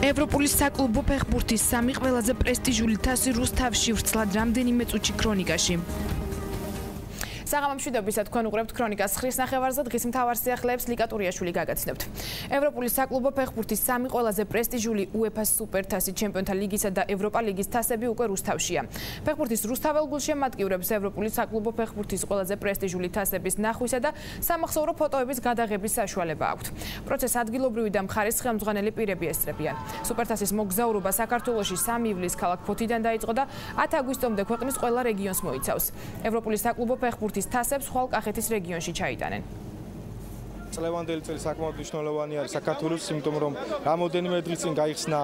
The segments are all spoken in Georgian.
ევროპული საკლუბო ფეხბურთის სამი ყველაზე პრესტიჟული თასი რუსთავში ვრცლად რამდენიმე წუთში ქრონიკაში. საღამომშვიდობისა თქვენ უყურებთ ქრონიკას ხრის ნახევარზე დღის მთავარ სიახლეებს ლიკა ტურიაშვილი გაგაცნობთ. ევროპული საკლუბო ფეხბურთის სამი ყველაზე პრესტიჟული UEFA სუპერთასი ჩემპიონთა ლიგისა და ევროპა ლიგის თასები უკვე რუსთავშია. ფეხბურთის რუსთაველ გულში ამატკივრებს ევროპული საკლუბო ფეხბურთის ყველაზე პრესტიჟული თასების ნახვისა და სამახსოვრო ფოტოების გადაღების საშუალება აქვთ. პროცესს ადგილობრივი და მხარის ხელმძღვანელი პირები ესწრებიან. სუპერთასის მოგზაურობა საქართველოში 3 ივლისს ქალაქ ფოთიდან დაიწყო და 10 აგვისტომდე ქვეყნის ყველა რეგიონს მოიცავს. ევროპული საკლუბო ფეხბურთის თასებს ხვალ კახეთის რეგიონში ჩაიტანენ. წლევანდელი წელი საკმაოდ მნიშვნელოვანი არის საქართველოს, იმიტომ რომ რამოდენიმე დღის წინ გაიხსნა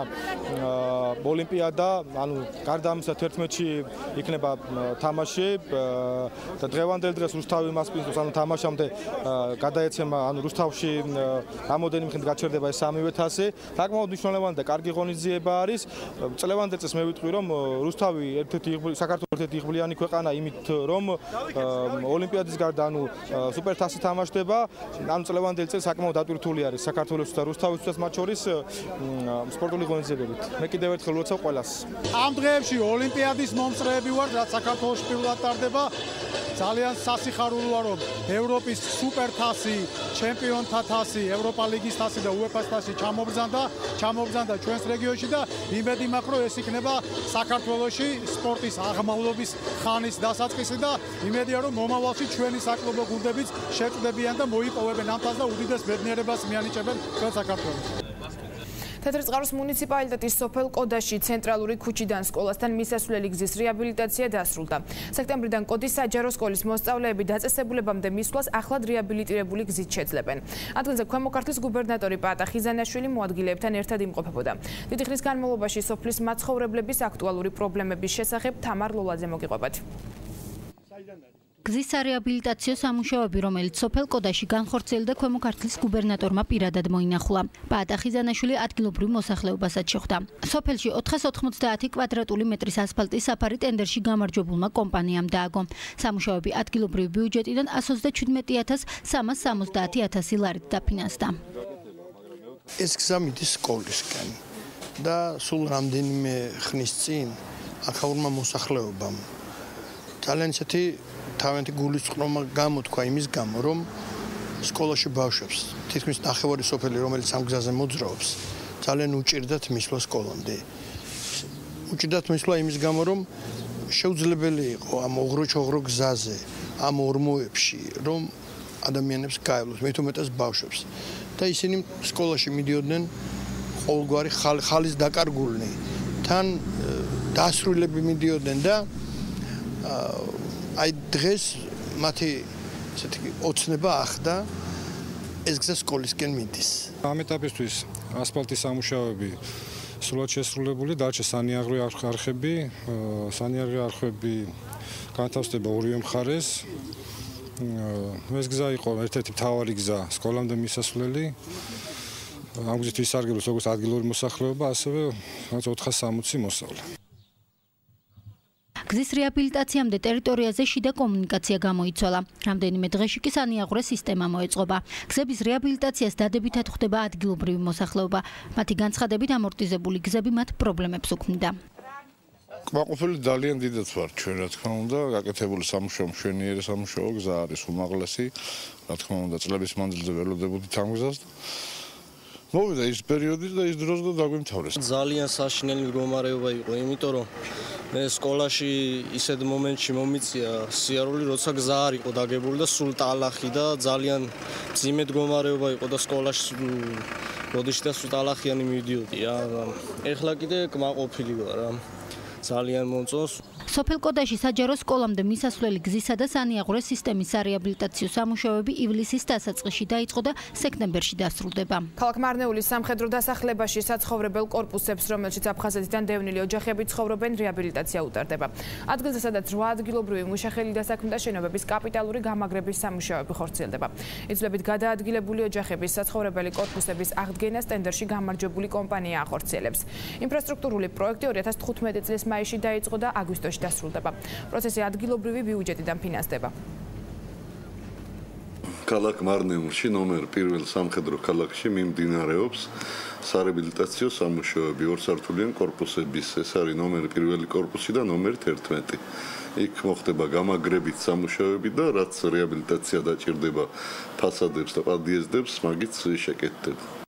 ოლიმპიადა, ანუ გარდა ამისა 11-ში იქნება თამაში და დღევანდელ დღეს რუსთავი მასპინძლობს, ანუ თამაშამდე გადაეცემა, ანუ რუსთავში რამოდენიმე ხნით გაჩერდება ეს სამივე თასი. საკმაოდ მნიშვნელოვანი და კარგი ღონისძიება არის. წლევანდელ წელს მე ვიტყვი, რომ რუსთავი საქართველოს ერთ-ერთი იღბლიანი ქვეყანა იმით, რომ ოლიმპიადის გარდა, ანუ სუპერთასი თამაშდება, ანუ წლევანდელ წელს საკმაოდ დატვირთული არის საქართველოს და რუსთავისთვის მათ შორის სპორტული ღონისძიებებით. მე კიდევ ერთხელ ვუცავ ყველას. ამ დღეებში ოლიმპიადის მომსწრეები ვართ, რაც საქართველოში პირველად ტარდება. ძალიან სასიხარულოა, რომ ევროპის სუპერთასი, ჩემპიონთა თასი, ევროპა ლიგის თასი და UEFA-ს თასი ჩამობრძანდა ჩვენს რეგიონში და იმედი მაქვს, რომ ეს იქნება საქართველოში სპორტის აღმავლობის ხანის დასაწყისი და იმედია, რომ მომავალში ჩვენი საკლუბო გუნდებიც შეწყვდებიან და მოიპოვებენ ამ თასს და უდიდეს ბედნიერებას მიანიჭებენ ჩვენ საქართველოს. თეთრიწყაროს მუნიციპალიტეტის სოფელ კოდაში ცენტრალური ქუჩიდან სკოლასთან მისასვლელი გზის რეაბილიტაცია დასრულდა. სექტემბრიდან კოდის საჯარო სკოლის მოსწავლეები დაწესებულებამდე მისვლას ახლად რეაბილიტირებული გზით შეძლებენ. ადგილზე ქვემო ქართლის გუბერნატორი პაატა ხიზანაშვილი მოადგილეებთან ერთად იმყოფებოდა. დიდი ხნის განმავლობაში სოფლის მაცხოვრებლების აქტუალური პრობლემების შესახებ თამარ ლოლაძე მოგიყვებათ. გზისარეაბილიტაციო სამუშაოები, რომელიც სოფელ კოდაში განხორციელდა ქვემო ქართლის გუბერნატორმა პირადად მოინახულა. პაატა ხიზანაშვილი ადგილობრივ მოსახლეობასაც შეხვდა. სოფელში 490 კვადრატული მეტრის ასფალტის საფარი ტენდერში გამარჯვებულმა კომპანიამ დააგო. სამუშაოები ადგილობრივი ბიუჯეტიდან 127,370 ლარით დაფინანსდა. ეს გზა მიდის სკოლისკენ და სულ რამდენიმე ხნის წინ აქაურმა მოსახლეობამ ძალიან ისეთი თავიანთი გულისწყრომა გამოთქვა იმის გამო, რომ სკოლაში ბავშვებს, თითქმის ნახევარი სოფელი, რომელიც ამ გზაზე მოძრაობს, ძალიან უჭირდათ მისვლა სკოლამდე. უჭირდათ მისვლა იმის გამო, რომ შეუძლებელი იყო ამ ოღრო-ჩოღრო გზაზე, ამ ორმოებში, რომ ადამიანებს გაევლოს, მით უმეტეს ბავშვებს. და ისინი სკოლაში მიდიოდნენ ყოველგვარი ხალის დაკარგულნი. თან დასრულები მიდიოდნენ და აი დღეს მათი ესეთი ოცნება ახდა ეს გზა სკოლისკენ მიდის. ამ ეტაპისთვის ასფალტის სამუშაოები სრულად შესრულებული, დარჩა სანიაღრე არხები, სანიაღრე არხები განთავსდება ორივე მხარეს. ეს გზა იყო ერთ-ერთი მთავარი გზა სკოლამდე მისასვლელი. ამ გზით ისარგებლოს როგორც ადგილობრივი მოსახლეობა, ასევე 460 მოსავლე. გზის რეაბილიტაციამდე ტერიტორიაზე შიდა კომუნიკაცია გამოიცვალა. რამდენიმე დღეში კი სანიაღვრე სისტემა მოეწყობა. გზების რეაბილიტაციას დადებითად ხვდება ადგილობრივი მოსახლეობა. მათი განცხადებით ამორტიზებული გზები მათ პრობლემებს უქმნიდა. კმაყოფილი ძალიან დიდად ვარ ჩვენ, რა თქმა უნდა, გაკეთებული სამუშაო, მშვენიერი სამუშაო გზა არის უმაღლესი, რა თქმა უნდა, წლების მანძილზე ველოდებოდით ამ გზას. მოვიდა ის პერიოდი და ის დროს და დაგვიმთავრეს. ძალიან საშინელი მდგომარეობა იყო, იმიტომ რომ მე სკოლაში ისეთ მომენტში მომიწია სიარული, როცა გზა არ იყო დაგებული და სულ ტალახი და ძალიან მძიმე მდგომარეობა იყო და სკოლაში როდესაც და სულ ტალახიანი მივიდიოდი. ეხლა კიდე კმაყოფილი ვარ, ძალიან მომწონს. სოფელ კოდაში საჯარო სკოლამდე მისასვლელი გზისა და სანიაღვრე სისტემის სარეაბილიტაციო სამუშაოები ივლისის დასაწყისში დაიწყო და სექტემბერში დასრულდება. ქალაქ მარნეულის სამხედრო დასახლებაში საცხოვრებელ კორპუსებს, რომელშიც აფხაზეთიდან დევნილი ოჯახები ცხოვრობენ, რეაბილიტაცია უტარდება. ადგილზე, სადაც 8 ადგილობრივი მუშახელი დასაქმდა და შენობების კაპიტალური გამაგრების სამუშაოები ხორციელდება. იცვლებით გადაადგილებული ოჯახების საცხოვრებელი კორპუსების აღდგენას ტენდერში გამარჯვებული კომპანია ახორციელებს. ინფრასტრუქტურული პროექტი 2015 წლის მაისში დაიწყო და აგვისტოში დასრულდება. პროცესი ადგილობრივი ბიუჯეტიდან ფინანსდება. ქალაქ მარნეულში ნომერ 1 სამხედრო ქალაქში მიმდინარეობს სარეაბილიტაციო სამუშაოები ორსართულიანი კორპუსების. ეს არის ნომერ 1 კორპუსი და ნომერ 11. იქ მოხდება გამაგრებით სამუშაოები და რაც რეაბილიტაცია დაჭირდება ფასადებს და პადიეზდებს, მაგით შეკეთდება.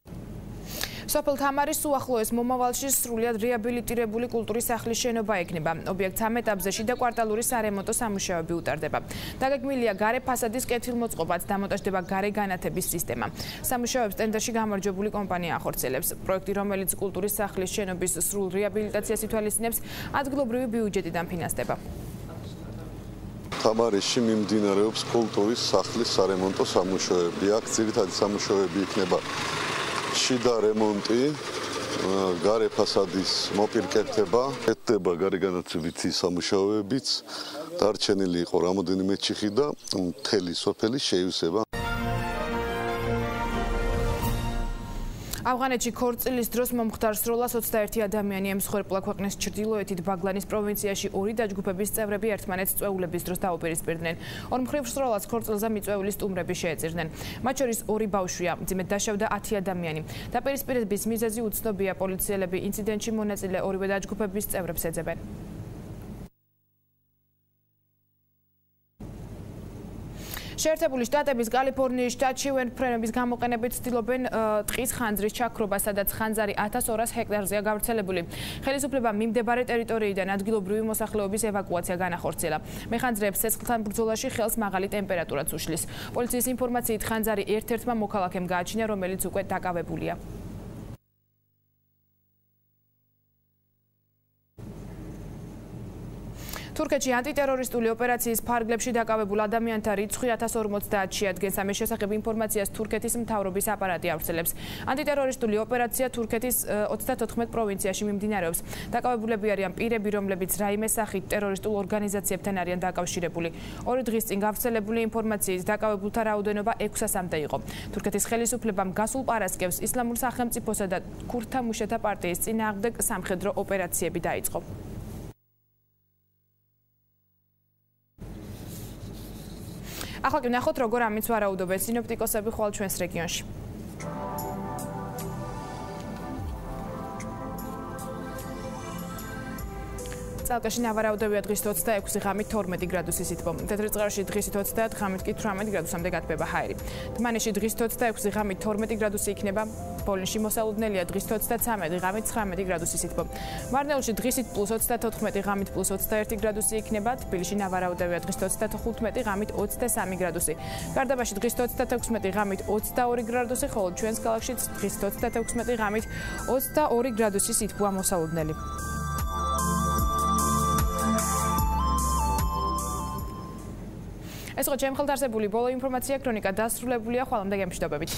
სოფელ თამარის უახლოეს მომავალში სრულად რეაბილიტირებული კულტურის სახლის შენობა ექნება. ობიექტს ამ ეტაპზე შიდა კვარტალური სარემონტო სამუშაოები უტარდება. დაგეგმილია გარე ფასადის კეთილმოწყობაც, დამონტაჟდება გარე განათების სისტემა. სამუშაოებს ტენდერში გამარჯვებული კომპანია ახორციელებს. პროექტი, რომელიც კულტურის სახლის შენობის სრულ რეაბილიტაციას ითვალისწინებს, ადგილობრივი ბიუჯეტიდან ფინანსდება. თამარისში მიმდინარეობს კულტურის სახლის სარემონტო სამუშაოები. აქ ძირითადი სამუშაოები იქნება შიდა რემონტი, გარე ფასადის მოპირკეთება, ეთდება გარე განათლების სამუშაოებიც, დარჩენილი იყო რამოდენიმე ჩიხი და მთელი სოფელი შეივსება. ავღანეთში ქორწილის დროს მომხდარ სროლას 21 ადამიანი ემსხვერპლა. ქვეყნის ჩრდილოეთით ბაგლანის პროვინციაში 2 დაჯგუფების წევრები ერთმანეთს წვეულების დროს დაუპირისპირდნენ. ორმხრივ სროლას ქორწილზე მიწვეული სტუმრები შეეწირნენ. მათ შორის 2 ბავშვია, მძიმედ დაშავდა 10 ადამიანი. დაპირისპირების მიზეზი უცნობია. პოლიციელები ინციდენტში მონაწილე 2 დაჯგუფების წევრებს ეძებენ. შეერთებული შტატების კალიფორნიის შტატში ვენფრენების გამოყენებით ცდილობენ ტყის ხანძრის ჩაქრობა, სადაც ხანძარი 1200 ჰექტარზეა გავრცელებული. ხელისუფლებამ მიმდებარე ტერიტორიიდან ადგილობრივი მოსახლეობის ევაკუაცია განახორციელა. მეხანძრეებს ცეცხლთან ბრძოლაში ხელს მაღალი ტემპერატურაც უშლის. პოლიციის ინფორმაციით ხანძარი ერთ-ერთმა მოქალაქემ გააჩინა, რომელიც უკვე დაკავებულია. თურქეთში ანტიტერორისტული ოპერაციის ფარგლებში დაკავებულ ადამიანთა რიცხვი 1050 შეადგენს. ამის შესახებ ინფორმაციას თურქეთის მთავრობის აპარატი ავრცელებს. ანტიტერორისტული ოპერაცია თურქეთის 34 პროვინციაში მიმდინარეობს. დაკავებულები არიან პირები, რომლებიც რაიმე სახით ტერორისტულ ორგანიზაციებთან არიან დაკავშირებული. 2 დღის წინ გავრცელებული ინფორმაციით დაკავებულთა რაოდენობა 600-მდე იყო. თურქეთის ხელისუფლებამ გასულ პარასკევს ისლამურ სახელმწიფოსა და ქურთთა მუშათა პარტიის წინააღმდეგ სამხედრო ოპერაციები დაიწყო. ახლა კი ვნახოთ, როგორ ამის ვარაუდობენ სინოპტიკოსები ხვალ ჩვენს რეგიონში. წალკაში ნავარაუდებია დღის 26 ღამით 12 გრადუსი სითბო. თეთრიწყაროში დღის 30 ღამით კი 18 გრადუსამდე გათბება ჰაერი. თმანეთში დღის 26 ღამით 12 გრადუსი იქნება. პოლონში მოსალოდნელია დღის 33 ღამით 19 გრადუსი სითბო. მარნეულში დღისით +34 ღამით +21 გრადუსი იქნება. თბილისში ნავარაუდებია დღის 35 ღამით 23 გრადუსი. გარდაბაში დღის 36 ღამით 22 გრადუსი, ხოლო ჩვენს ქალაქშიც დღის 36 ღამით 22 გრადუსი სითბოა მოსალოდნელი. ეს იყო ჩემი ხელთ არსებული ბოლო ინფორმაცია, ქრონიკა დასრულებულია, ხვალამდე გემშვიდობებით.